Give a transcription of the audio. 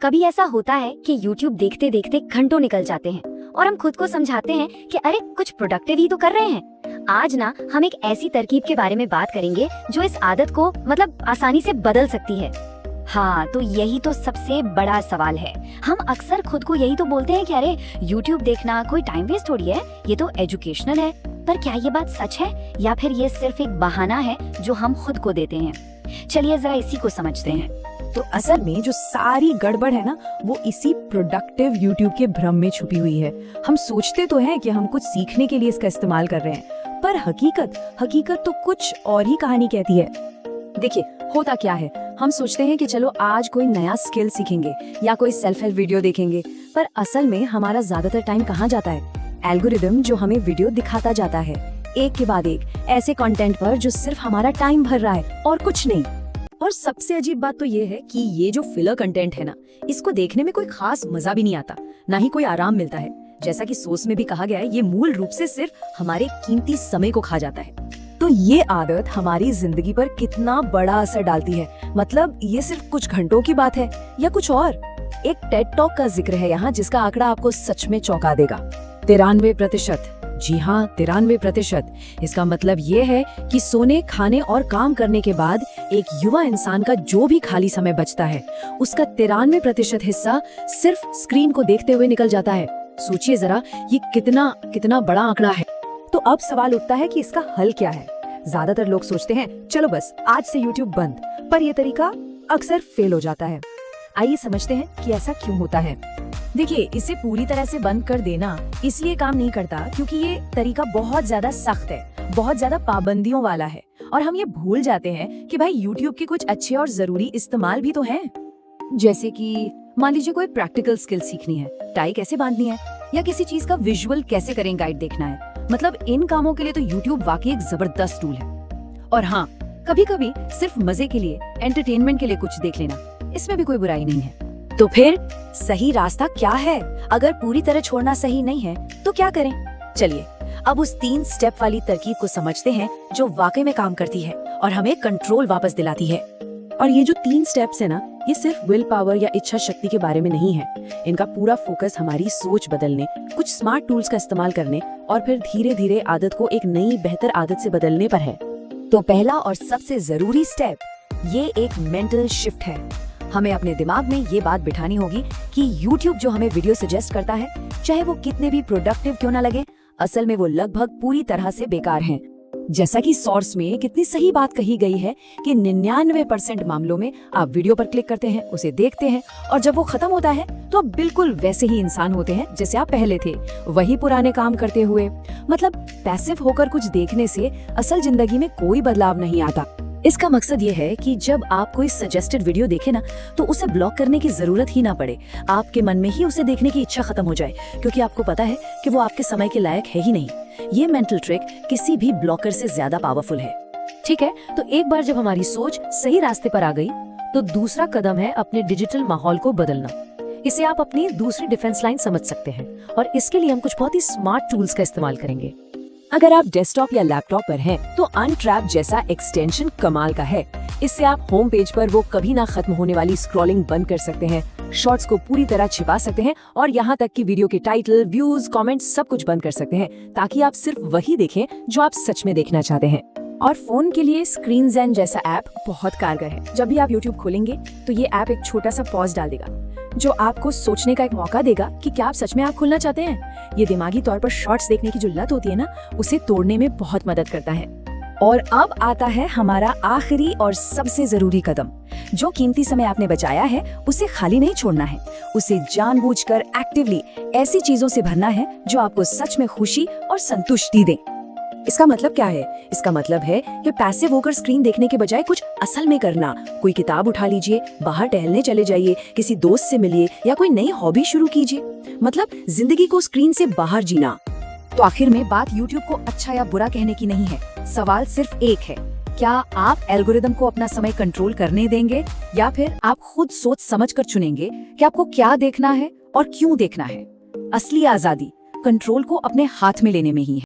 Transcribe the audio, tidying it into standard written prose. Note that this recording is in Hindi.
कभी ऐसा होता है कि YouTube देखते देखते घंटों निकल जाते हैं और हम खुद को समझाते हैं कि अरे कुछ प्रोडक्टिव ही तो कर रहे हैं। आज ना हम एक ऐसी तरकीब के बारे में बात करेंगे जो इस आदत को आसानी से बदल सकती है। हाँ, तो यही तो सबसे बड़ा सवाल है। हम अक्सर खुद को यही तो बोलते हैं कि अरे YouTube देखना कोई टाइम वेस्ट थोड़ी है, ये तो एजुकेशनल है। पर क्या ये बात सच है या फिर ये सिर्फ एक बहाना है जो हम खुद को देते हैं? चलिए जरा इसी को समझते हैं। तो असल में जो सारी गड़बड़ है ना, वो इसी प्रोडक्टिव YouTube के भ्रम में छुपी हुई है। हम सोचते तो हैं कि हम कुछ सीखने के लिए इसका इस्तेमाल कर रहे हैं, पर हकीकत तो कुछ और ही कहानी कहती है। देखिए, होता क्या है, हम सोचते हैं कि चलो आज कोई नया स्किल सीखेंगे या कोई सेल्फ हेल्प वीडियो देखेंगे, पर असल में हमारा ज्यादातर टाइम कहाँ जाता है? एल्गोरिदम जो हमें वीडियो दिखाता जाता है, एक के बाद एक ऐसे कंटेंट पर जो सिर्फ हमारा टाइम भर रहा है और कुछ नहीं। और सबसे अजीब बात तो ये है कि ये जो फिलर कंटेंट है ना, इसको देखने में कोई खास मजा भी नहीं आता, ना ही कोई आराम मिलता है। जैसा कि सोर्स में भी कहा गया है, ये मूल रूप से सिर्फ हमारे कीमती समय को खा जाता है। तो ये आदत हमारी जिंदगी पर कितना बड़ा असर डालती है। मतलब ये सिर्फ कुछ घंटों की बात है या कुछ और? एक टेड टॉक का जिक्र है यहाँ, जिसका आंकड़ा आपको सच में चौंका देगा। 93%। जी हाँ, 93%। इसका मतलब ये है कि सोने, खाने और काम करने के बाद एक युवा इंसान का जो भी खाली समय बचता है, उसका 93% हिस्सा सिर्फ स्क्रीन को देखते हुए निकल जाता है। सोचिए जरा, ये कितना बड़ा आंकड़ा है। तो अब सवाल उठता है कि इसका हल क्या है? ज्यादातर लोग सोचते हैं चलो बस आज से YouTube बंद, पर यह तरीका अक्सर फेल हो जाता है। आइए समझते हैं कि ऐसा क्यों होता है। देखिए, इसे पूरी तरह से बंद कर देना इसलिए काम नहीं करता क्योंकि ये तरीका बहुत ज्यादा सख्त है, बहुत ज्यादा पाबंदियों वाला है, और हम ये भूल जाते हैं कि भाई YouTube के कुछ अच्छे और जरूरी इस्तेमाल भी तो हैं। जैसे कि मान लीजिए कोई प्रैक्टिकल स्किल सीखनी है, टाई कैसे बांधनी है, या किसी चीज का विजुअल कैसे करें गाइड देखना है। मतलब इन कामों के लिए तो YouTube वाकई एक जबरदस्त टूल है। और हाँ, कभी कभी सिर्फ मजे के लिए, एंटरटेनमेंट के लिए कुछ देख लेना, इसमें भी कोई बुराई नहीं है। तो फिर सही रास्ता क्या है? अगर पूरी तरह छोड़ना सही नहीं है तो क्या करें? चलिए अब उस 3 स्टेप वाली तरकीब को समझते हैं जो वाकई में काम करती है और हमें कंट्रोल वापस दिलाती है। और ये जो 3 स्टेप्स है ना, ये सिर्फ विल पावर या इच्छा शक्ति के बारे में नहीं है। इनका पूरा फोकस हमारी सोच बदलने, कुछ स्मार्ट टूल्स का इस्तेमाल करने और फिर धीरे धीरे आदत को एक नई बेहतर आदत से बदलने पर है। तो पहला और सबसे जरूरी स्टेप, ये एक मेंटल शिफ्ट है। हमें अपने दिमाग में ये बात बिठानी होगी कि YouTube जो हमें वीडियो सजेस्ट करता है, चाहे वो कितने भी प्रोडक्टिव क्यों ना लगे, असल में वो लगभग पूरी तरह से बेकार हैं। जैसा कि सोर्स में कितनी सही बात कही गई है कि 99% मामलों में आप वीडियो पर क्लिक करते हैं, उसे देखते हैं, और जब वो खत्म होता है तो आप बिल्कुल वैसे ही इंसान होते हैं जैसे आप पहले थे, वही पुराने काम करते हुए। मतलब पैसिव होकर कुछ देखने से असल जिंदगी में कोई बदलाव नहीं आता। इसका मकसद ये है कि जब आप कोई सजेस्टेड वीडियो देखे ना, तो उसे ब्लॉक करने की जरूरत ही ना पड़े। आपके मन में ही उसे देखने की इच्छा खत्म हो जाए, क्योंकि आपको पता है कि वो आपके समय के लायक है ही नहीं। ये मेंटल ट्रिक किसी भी ब्लॉकर से ज्यादा पावरफुल है। ठीक है, तो एक बार जब हमारी सोच सही रास्ते पर आ गई, तो दूसरा कदम है अपने डिजिटल माहौल को बदलना। इसे आप अपनी दूसरी डिफेंस लाइन समझ सकते हैं, और इसके लिए हम कुछ बहुत ही स्मार्ट टूल्स का इस्तेमाल करेंगे। अगर आप डेस्कटॉप या लैपटॉप पर हैं, तो अनट्रैप जैसा एक्सटेंशन कमाल का है। इससे आप होम पेज पर वो कभी ना खत्म होने वाली स्क्रॉलिंग बंद कर सकते हैं, शॉर्ट्स को पूरी तरह छिपा सकते हैं, और यहाँ तक कि वीडियो के टाइटल, व्यूज, कमेंट्स सब कुछ बंद कर सकते हैं, ताकि आप सिर्फ वही देखें जो आप सच में देखना चाहते हैं। और फोन के लिए स्क्रीन ज़ेन जैसा ऐप बहुत कारगर है। जब भी आप YouTube खोलेंगे तो ये ऐप एक छोटा सा पॉज डाल देगा, जो आपको सोचने का एक मौका देगा कि क्या आप सच में खोलना चाहते हैं। ये दिमागी तौर पर शॉर्ट्स देखने की जो लत होती है ना, उसे तोड़ने में बहुत मदद करता है। और अब आता है हमारा आखिरी और सबसे जरूरी कदम। जो कीमती समय आपने बचाया है, उसे खाली नहीं छोड़ना है, उसे जानबूझकर एक्टिवली ऐसी चीजों से भरना है जो आपको सच में खुशी और संतुष्टि दें। इसका मतलब क्या है? इसका मतलब है कि पैसिव होकर स्क्रीन देखने के बजाय कुछ असल में करना। कोई किताब उठा लीजिए, बाहर टहलने चले जाइए, किसी दोस्त से मिलिए, या कोई नई हॉबी शुरू कीजिए। मतलब जिंदगी को स्क्रीन से बाहर जीना। तो आखिर में बात YouTube को अच्छा या बुरा कहने की नहीं है, सवाल सिर्फ एक है, क्या आप एल्गोरिदम को अपना समय कंट्रोल करने देंगे, या फिर आप खुद सोच समझ कर चुनेंगे कि आपको क्या देखना है और क्यों देखना है? असली आजादी कंट्रोल को अपने हाथ में लेने में ही है।